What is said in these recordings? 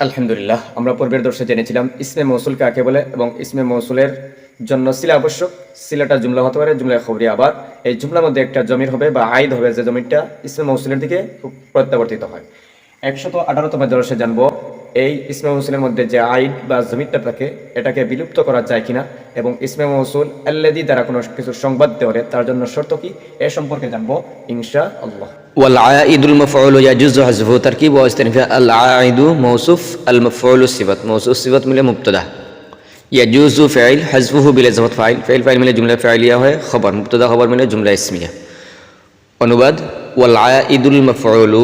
আলহামদুলিল্লাহ, আমরা পূর্বের দর্শে জেনেছিলাম ইসমে মৌসুল কাকে বলে এবং ইসমে মৌসুলের জন্য সিলা আবশ্যক। সিলাটা জুমলা হতে পারে, জুমলা খবরি। আবার এই জুমলার মধ্যে একটা জমির হবে বা আইদ হবে, যে জমিটা ইসমে মৌসুলের দিকে প্রত্যাবর্তিত হয়। 118তম দর্শে জানবো এই ইসমে মৌসুলের মধ্যে যে আইদ বা জমিরটা থাকে এটাকে বিলুপ্ত করা যায় কিনা, এবং ইসমে মৌসুল আল্লাযী দ্বারা কোনো কিছু সংবাদ দেওয়ালে তার জন্য শর্ত কি, এ সম্পর্কে জানবো ইনশাআল্লাহ। والعائد المفعول يجوز حذفه تركيب واستئناف العائد موصوف المفعول الصفة موصوف صفة من مبتدا يجوز فعل حذفه بلازمة فاعل فاعل من جملة فعلية है خبر مبتدا خبر من جملة اسمية অনুবাদ والعائد المفعول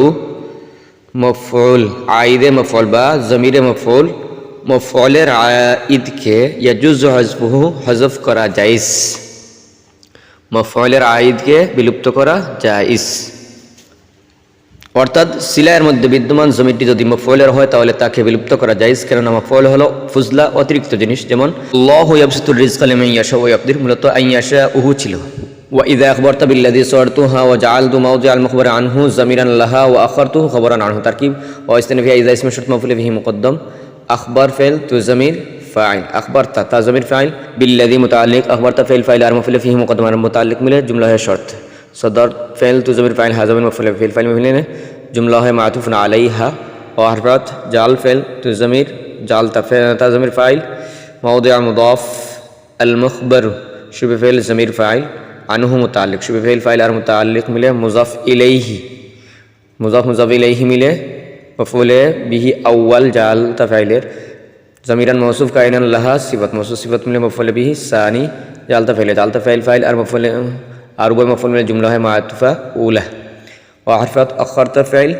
مفعول عائد مفعول با ضمير مفعول مفعولের عائد কে يجوز حذفه حذف করা জায়েজ মফউলের আইদ কে বিলুপ্ত করা জায়েজ। অর্থাৎ সিলায়ের মধ্যে বিদ্যমান জমিটি যদি মফউলের হয় তাহলে তাকে বিলুপ্ত করা জায়েজ, কারণ মফউল হলো ফুজলা অতিরিক্ত জিনিস। যেমন আল্লাহু ইয়াবসুতুর রিজকা লিমান ইয়াশা ওয়া ইয়াকদির, মূলত আন ইয়াশা উহু ছিল। ওয়া ইযা আখবারতা বিল্লাযী সারতুহা ওয়া জাআলতু মাওদিআল মুখবার আনহু যামিরান লাহা ওয়া আখারতুহু খবরান আনহু তারকিব ওয়া ইসতানফি ইযা ইসমু শারত মাফউল বিহি মুকদ্দম আখবার ফাইল তু যামির ফাইল আখবারতা তা যামির ফাইল বিল্লাযী মুতাআল্লিক আখবারতা ফাইল ফাইল আর মাফউল বিহি মুকদ্দম আর মুতাআল্লিক মিলে জুমলা है शर्त सदर फाइल तु ज़मीर फाइल हा ज़मीर मफ़ऊल फाइल फाइल में मिले जुमला है मातूफ़ुन अलैहा और हरफ़त जाल फाइल तु ज़मीर जाल ता ज़मीर फाइल मौदिअ मुज़ाफ़ अल मुख़बर शुबह फाइल ज़मीर फाइल अनहु मुताल्लिक़ शुबह फाइल और मुताल्लिक़ मिले मुज़ाफ़ इलैहि मुज़ाफ़ इलैहि मिले मफ़ऊल बिही अव्वल जाल ता फाइलेर ज़मीरन मौसूफ़ काइनन लहा सिफ़त मिले मफ़ऊल बिही सानी जाल ता फाइल और मफ़ऊल और वह मफ़ऊल में जुमला है मातूफ़ा ऊला और हरफ़त अख़रत फ़ाइल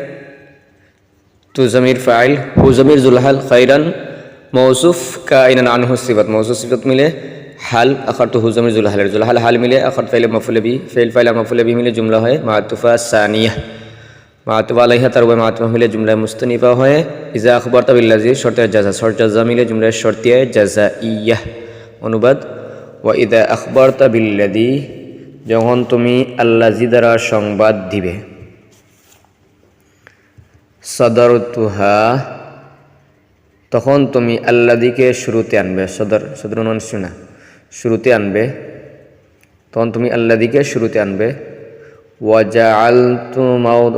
तो ज़मीर फ़ाइल हु ज़मीर ज़ुलहल खैरन मौसूफ़ काइनन अनहु सिफ़त मौसूफ़ सिफ़त मिले हाल अख़रत हु ज़मीर ज़ुलहल हाल मिले अख़रत फ़ाइल मफ़ऊल बिही फ़ाइल और मफ़ऊल बिही मिले जुमला है मातूफ़ा सानिया मातूफ़ा अलैहा तर वह मातूफ़ा मिले जुमला मुस्तनिफ़ा है इज़ा अख़बरत बिल्लज़ी शर्त जज़ा मिले जुमला शर्तिया जज़ाइया। অনুবাদ ওয়া ইযা আখবারতা বিল্লাযী যখন তুমি আল্লাযী দ্বারা সংবাদ দিবে সদরতুহা তখন তুমি আল্লাযীকে শুরুতে আনবে সদর নুন শুনা শুরুতে আনবে তখন তুমি আল্লাযীকে শুরুতে আনবে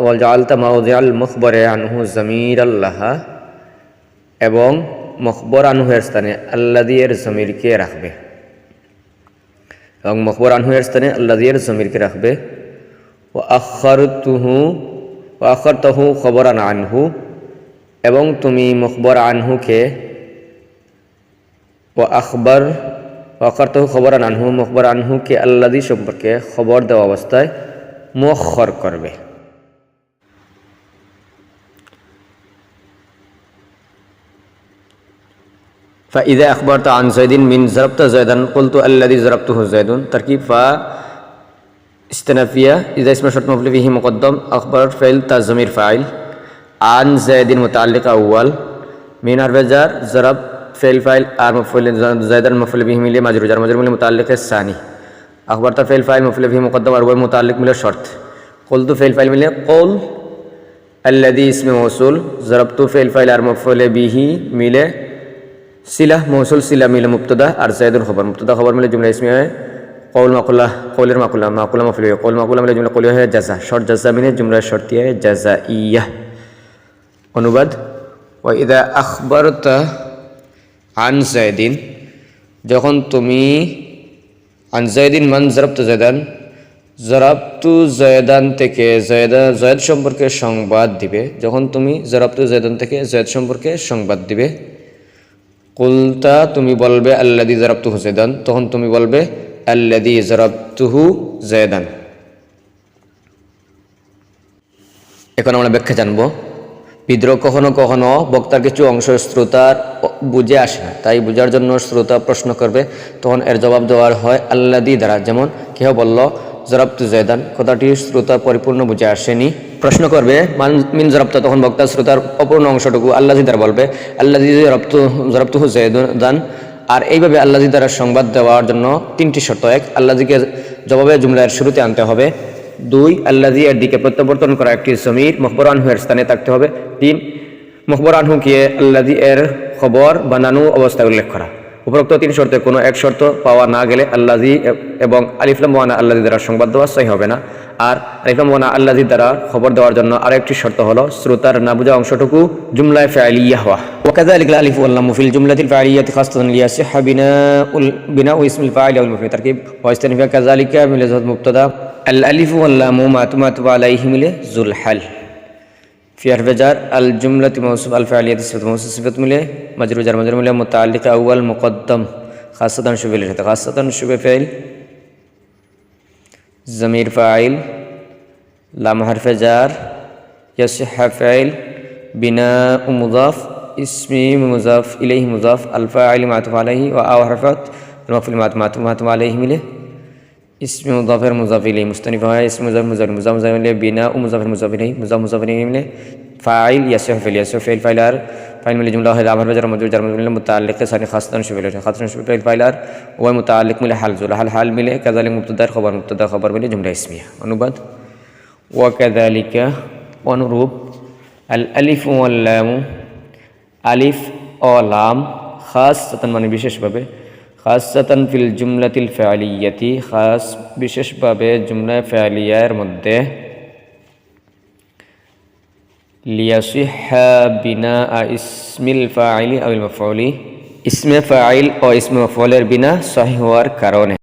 ওয়াজআলতা মাওদিআল মুখবরে আনহু যামিরাল লাহা এবং মুখবর আনহু এর স্থানে আল্লাযী এর জমিরকে রাখবে এবং মুখবর আনহু এর স্থানে আল্লাযী এর জমিরকে রাখবে ওয়া আখারতাহু খবরান আনহু এবং তুমি মুখবর আনহুকে ওয়া আখারতাহু খবরান আনহু মুখবর আনহুকে আল্লাযী সম্পর্কে খবর দেওয়া অবস্থায় মুআখখার করবে। فإذا أخبرت عن زيد من ضربت زيدا قلت الذي ضربته زيد تركيب استنافية إذا اسم شرط مفعول به مقدم أخبر فعل ضمير فاعل عن زيد متعلق أول من حرف جر ضرب فعل فاعل আর مفعول زيدا مفعول به মিলে মাজরুর জার মাজরুর মিলে متعلق الثاني أخبرت فعل فاعل مفعول به مقدم और वह متعلق मिले शर्त قلت فعل فاعل मिले قول الذي اسم موصول ضربت فعل فاعل और مفعول به मिले सिला मौसूल सिला मिले मुब्तदा और ज़ैदुल खबर मिले जुमला इसमें है कौल माकुला कौलेर माकुला मफूल कौल माकुला मिले जुमला कौलिया है जज़ा शर्त जज़ा मिले जुमला शर्तिया है जज़ाइया। অনুবাদ ওয়া ইযা আখবারতা আন যায়দিন যখন তুমি আন যায়দিন মান ज़रबतु যায়দান ज़रबतु যায়দান থেকে যায়দ সম্পর্কে সংবাদ দিবে যখন তুমি ज़रबतु যায়দান থেকে যায়দ সম্পর্কে সংবাদ দিবে কুলতা তুমি বলবে আল্লাযী যারাবতুহু যায়দান তখন তুমি বলবে আল্লাযী যারাবতুহু যায়দান। এখন আমরা ব্যাখ্যা জানব। বিদ্রোহ কখনো কখনো বক্তার কিছু অংশ শ্রোতার বুঝে আসে না, তাই বোঝার জন্য শ্রোতা প্রশ্ন করবে, তখন এর জবাব দেওয়ার হয় আল্লাযী দ্বারা। যেমন কেউ বলল যারাবতু যায়দান, কথাটি শ্রোতা পরিপূর্ণ বুঝে আসেনি, প্রশ্ন করবে মিন যারাবতা, তখন বক্তা শ্রোতার অপূর্ণ অংশটুকু আল্লাযী দ্বারা বলবে আল্লাযী যারাবতুহু যায়দান আর এইভাবে আল্লাজি দ্বারা সংবাদ দেওয়ার জন্য 3টি শর্ত: 1, আল্লাজিকে জবাবে জুমলার শুরুতে আনতে হবে; 2, আল্লাজি এর দিকে প্রত্যাবর্তন করা একটি জমির মুখবর আনহু এর স্থানে থাকতে হবে; 3, মুখবর আনহুকে আল্লাজি এর খবর বানানো অবস্থায় উল্লেখ করা। উপরোক্ত 3 শর্তে কোনো এক শর্ত পাওয়া না গেলে আল্লাজি এবং আলিফ লাম ওয়ানা আল্লাজি দ্বারা সংবাদ দেওয়া সহি হবে না। আর আলিফ লাম ওয়ানা আল্লাজি দ্বারা খবর দেওয়ার জন্য আরেকটি শর্ত হলো শ্রোতার না বোঝা অংশটুকু জুমলায় ফাইলিয়া হওয়া। وكذلك الالف واللام في الجمله الفعليه خاصه ليصح بناء اسم الفاعل او المفعول تركيب واستنفى كذلك من لفظ مبتدا الالف واللام معطوف عليه من ذو الحل في حرف جر الجمله موصوف الفعليه صفه موصوف صفه مله مجرور جر مجرور مله متعلق اول مقدم خاصه شبه الشرط خاصه شبه فعل ضمير فاعل لام حرف جر يصح فعل بناء مضاف اسم مضاف اليه مضاف الفاعل معطوف عليه واو حرفت المفعول معطوف عليه مله اسم مضاف مضاف اليه مستنف ہے اسم مضاف مضاف مضاف اليه بناء مضاف مضاف اليه مضاف اليه مله فاعل يصح فعل فاعل مله جمله ہے امر جر مجرور جر مجرور متعلق ثاني خاصه شبه فاعل هو متعلق مله حال مله كذلك مبتدا خبر مله جمله اسميه অনুবাদ وكذلك অনুরূপ الالف واللام আলিফ ও লাম খাসসাতান মানে বিশেষভাবে খাসসাতান ফিল জুমলাতিল ফাইলিয়াতি খাস বিশেষভাবে জুমলা ফাইলিয়ার মধ্যে লিয়াসিহা বিনা ইসমিল ফাইলি আও মাফউলি ইসমে ফাইল ও ইসমে মাফউলের বিনা সহিহ হওয়ার কারণে